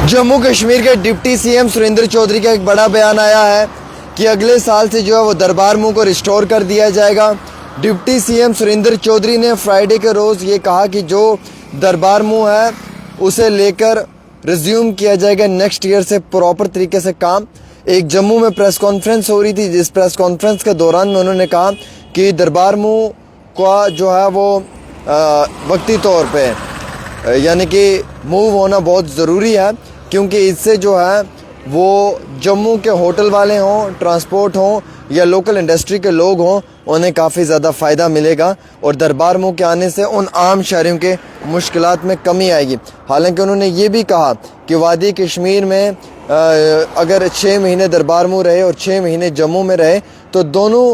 जम्मू कश्मीर के deputy CM Surendra Chaudhary का एक बड़ा बयान आया है कि अगले साल से जो है वो दरबार मूव को रिस्टोर कर दिया जाएगा। डिप्टी सीएम सुरेंद्र चौधरी ने फ्राइडे के रोज़ ये कहा कि जो दरबार मूव है उसे लेकर रिज्यूम किया जाएगा नेक्स्ट ईयर से प्रॉपर तरीके से काम। एक जम्मू में प्रेस कॉन्फ्रेंस हो रही थी, जिस प्रेस कॉन्फ्रेंस के दौरान में उन्होंने कहा कि दरबार मूव का जो है वो वक्ती तौर पे यानी कि मूव होना बहुत ज़रूरी है, क्योंकि इससे जो है वो जम्मू के होटल वाले हों, ट्रांसपोर्ट हों या लोकल इंडस्ट्री के लोग हों, उन्हें काफ़ी ज़्यादा फ़ायदा मिलेगा और दरबार मूव के आने से उन आम शहरियों के मुश्किलात में कमी आएगी। हालांकि उन्होंने ये भी कहा कि वादी कश्मीर में अगर 6 महीने दरबार मूव रहे और 6 महीने जम्मू में रहे तो दोनों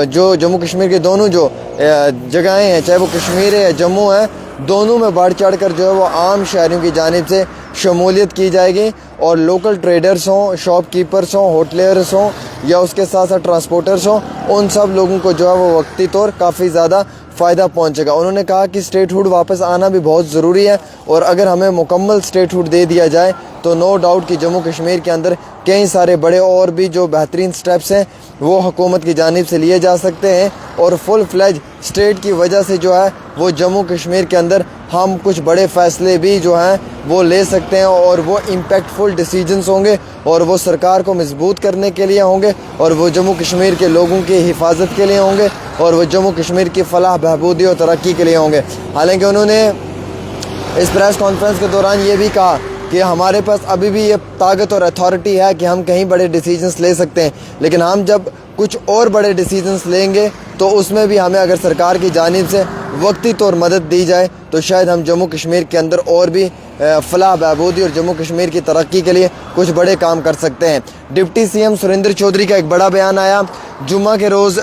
जो जम्मू कश्मीर के दोनों जो जगहें हैं, चाहे वो कश्मीर है या जम्मू है, दोनों में बढ़ चढ़ कर जो है वो आम शहरियों की जानिब से शमूलियत की जाएगी और लोकल ट्रेडर्स हों, शॉपकीपर्स हों, होटलियर्स हों या उसके साथ साथ ट्रांसपोर्टर्स हों, उन सब लोगों को जो है वो वक्ती तौर काफ़ी ज़्यादा फ़ायदा पहुंचेगा। उन्होंने कहा कि स्टेटहुड वापस आना भी बहुत ज़रूरी है और अगर हमें मुकम्मल स्टेटहुड दे दिया जाए तो नो डाउट कि जम्मू कश्मीर के अंदर कई सारे बड़े और भी जो बेहतरीन स्टेप्स हैं वो हुकूमत की जानिब से लिए जा सकते हैं और फुल फ्लेज स्टेट की वजह से जो है वो जम्मू कश्मीर के अंदर हम कुछ बड़े फ़ैसले भी जो हैं वो ले सकते हैं और वो इम्पैक्टफुल डिसीजंस होंगे और वो सरकार को मजबूत करने के लिए होंगे और वो जम्मू कश्मीर के लोगों की हिफाजत के लिए होंगे और वो जम्मू कश्मीर की फलाह बहबूदी और तरक्की के लिए होंगे। हालांकि उन्होंने इस प्रेस कॉन्फ्रेंस के दौरान ये भी कहा कि हमारे पास अभी भी ये ताकत और अथॉरिटी है कि हम कहीं बड़े डिसीजंस ले सकते हैं, लेकिन हम जब कुछ और बड़े डिसीजंस लेंगे तो उसमें भी हमें अगर सरकार की जानिब से वक्ती तौर मदद दी जाए तो शायद हम जम्मू कश्मीर के अंदर और भी फलाह बहबूदी और जम्मू कश्मीर की तरक्की के लिए कुछ बड़े काम कर सकते हैं। डिप्टी सीएम सुरेंद्र चौधरी का एक बड़ा बयान आया जुम्मा के रोज़,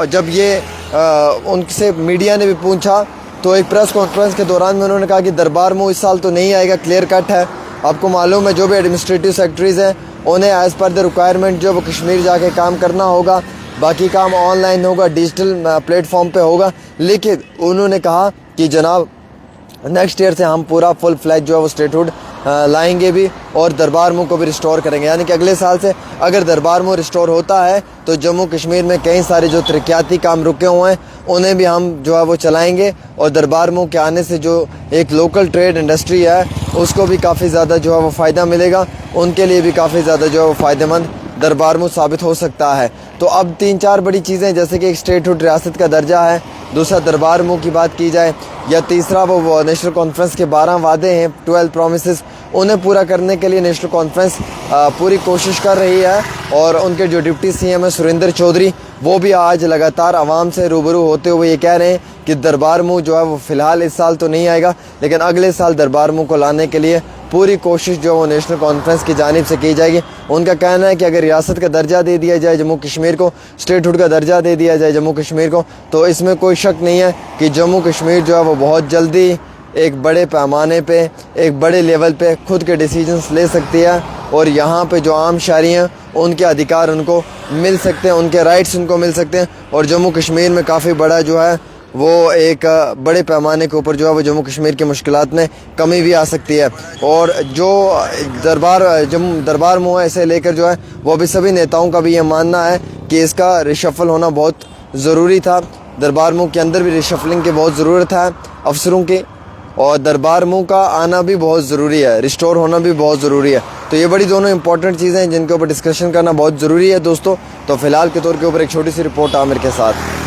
जब ये उनसे मीडिया ने भी पूछा तो एक प्रेस कॉन्फ्रेंस के दौरान में उन्होंने कहा कि दरबार मूव इस साल तो नहीं आएगा, क्लियर कट है। आपको मालूम है जो भी एडमिनिस्ट्रेटिव सेक्रेटरीज़ हैं उन्हें एज़ पर द रिक्वायरमेंट जो वो कश्मीर जाके काम करना होगा, बाकी काम ऑनलाइन होगा, डिजिटल प्लेटफॉर्म पे होगा। लेकिन उन्होंने कहा कि जनाब नेक्स्ट ईयर से हम पूरा फुल फ्लैज जो है वो स्टेटहुड लाएंगे भी और दरबार मूव को भी रिस्टोर करेंगे। यानी कि अगले साल से अगर दरबार मूव रिस्टोर होता है तो जम्मू कश्मीर में कई सारे जो तरक्याती काम रुके हुए हैं उन्हें भी हम जो है वो चलाएंगे और दरबार मूव के आने से जो एक लोकल ट्रेड इंडस्ट्री है उसको भी काफ़ी ज़्यादा जो है वो फ़ायदा मिलेगा, उनके लिए भी काफ़ी ज़्यादा जो है वो फ़ायदेमंद दरबार मूव साबित हो सकता है। तो अब 3-4 बड़ी चीज़ें जैसे कि एक स्टेटहुड रियासत का दर्जा है, दूसरा दरबार मूव की बात की जाए, या तीसरा वो नेशनल कॉन्फ्रेंस के 12 वादे हैं, 12 प्रॉमिसेस, उन्हें पूरा करने के लिए नेशनल कॉन्फ्रेंस पूरी कोशिश कर रही है। और उनके जो डिप्टी सीएम है सुरेंद्र चौधरी, वो भी आज लगातार आवाम से रूबरू होते हुए ये कह रहे हैं कि दरबार मूव जो है वो फ़िलहाल इस साल तो नहीं आएगा, लेकिन अगले साल दरबार मूव को लाने के लिए पूरी कोशिश जो है वो नेशनल कॉन्फ्रेंस की जानिब से की जाएगी। उनका कहना है कि अगर रियासत का दर्जा दे दिया जाए जम्मू कश्मीर को, स्टेटहुड का दर्जा दे दिया जाए जम्मू कश्मीर को, तो इसमें कोई शक नहीं है कि जम्मू कश्मीर जो है वो बहुत जल्दी एक बड़े पैमाने पे, एक बड़े लेवल पे खुद के डिसीजंस ले सकती है और यहाँ पे जो आम शहरी हैं उनके अधिकार उनको मिल सकते हैं, उनके राइट्स उनको मिल सकते हैं और जम्मू कश्मीर में काफ़ी बड़ा जो है वो एक बड़े पैमाने के ऊपर जो है वो जम्मू कश्मीर की मुश्किलात में कमी भी आ सकती है। और जो दरबार मूव है इसे लेकर जो है वो अभी सभी नेताओं का भी ये मानना है कि इसका रिशफल होना बहुत ज़रूरी था। दरबार मूव के अंदर भी रिशफलिंग की बहुत ज़रूरत है अफसरों की, और दरबार मूव का आना भी बहुत ज़रूरी है, रिस्टोर होना भी बहुत ज़रूरी है। तो ये बड़ी दोनों इंपॉर्टेंट चीज़ें हैं जिनके ऊपर डिस्कशन करना बहुत ज़रूरी है दोस्तों। तो फ़िलहाल के तौर के ऊपर एक छोटी सी रिपोर्ट आमिर के साथ।